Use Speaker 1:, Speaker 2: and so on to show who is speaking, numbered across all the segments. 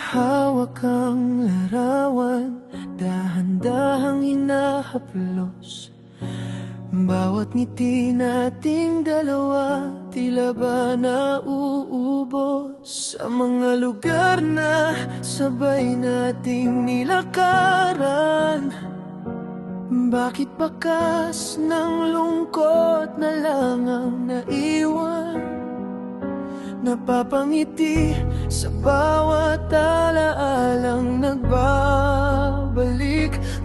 Speaker 1: Hawak ang larawan, dahan-dahang hinahaplos. Bawat ngiti nating dalawa, tila ba nauubos. Sa mga lugar na sabay nating nilakaran, bakit bakas ng lungkot na lang ang naiwan? Napapangiti sa bawat alaalang nagbabalik,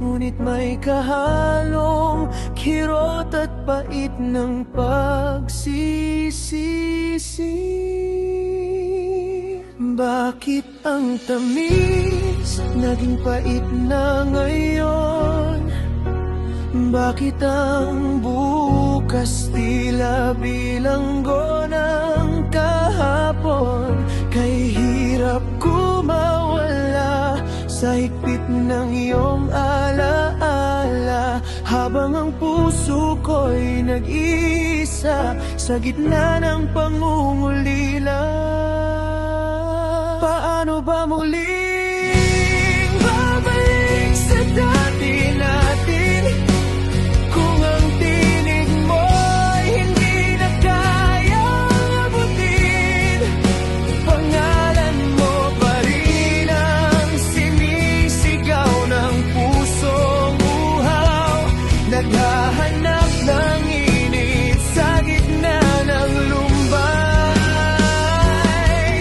Speaker 1: ngunit may kahalong kirot at pait ng pagsisisi. Bakit ang tamis naging pait na ngayon? Bakit ang bukas tila bilanggo ng kahapon? Kay hirap kumawala sa higpit ng iyong alaala, habang ang puso ko'y nag-iisa sa gitna ng pangungulila. Paano ba muling babalik sa dati natin? Kung ang tinig mo'y hindi na kayang abutin, pangalan mo pa rin ang sinisigaw ng pusong uhaw, naghahanap ng init sa gitna ng lumbay.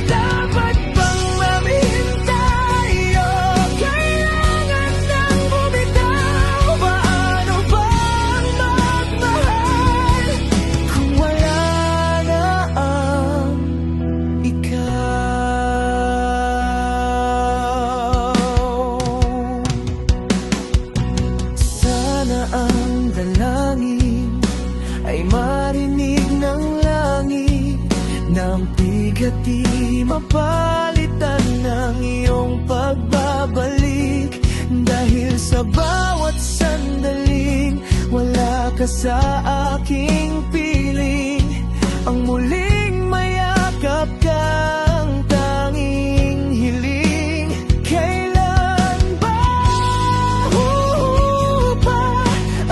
Speaker 1: Dapat bang mamihintay o kailangan nang bumitaw? Paano bang magmahal kung wala na ang ikaw? Sana ang dalangin ay marinig ng langit, na ang bigat di mapalitan ng iyong pagbabalik. Dahil sa bawat sandaling wala ka sa aking piling, ang muling mayakap kang tanging hiling. Kailan ba huhupa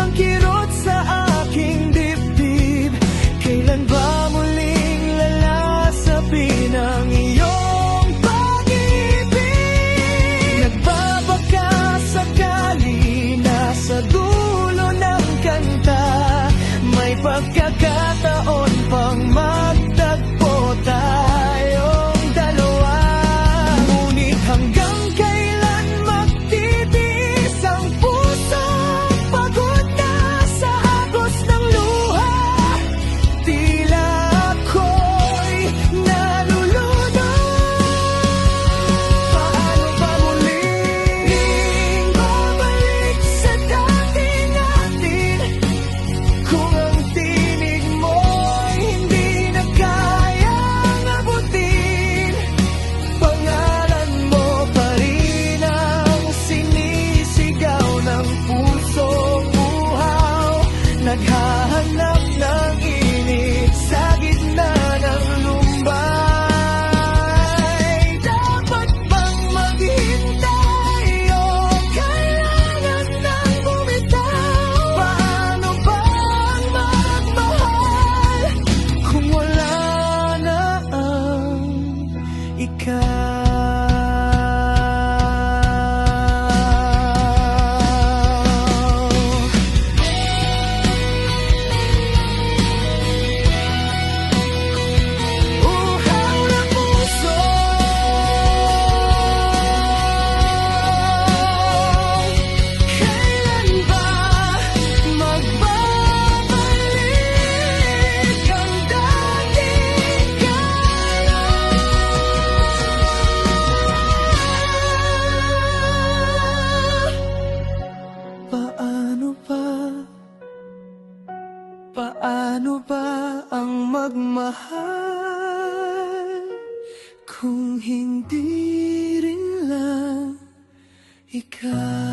Speaker 1: ang kirot sa aking dibdib? Kailan ba muling lalasapin ang iyong pag-ibig? Nagbabaka sakali na sa dulo ng kanta may pagkakataon pang magtagpo tayong dalawa. Ngunit hanggang kailan magtitiis ang puso? Pagod na sa agos ng luha, tila ako'y nalulunod. Paano ba muling babalik sa dati natin? Kung ang tinig mo'y hindi na kayang abutin, pangalan mo pa rin ang sinisigaw ng pusong uhaw, naghahanap ng init sa gitna ng lumbay. Dapat bang maghintay o kailangan nang bumitaw? Paano bang magmahal kung wala na ang ikaw? Uhaw na puso, kailan ba magbabalik ang dating gana? Paano ba ang magmahal kung hindi rin lang ikaw?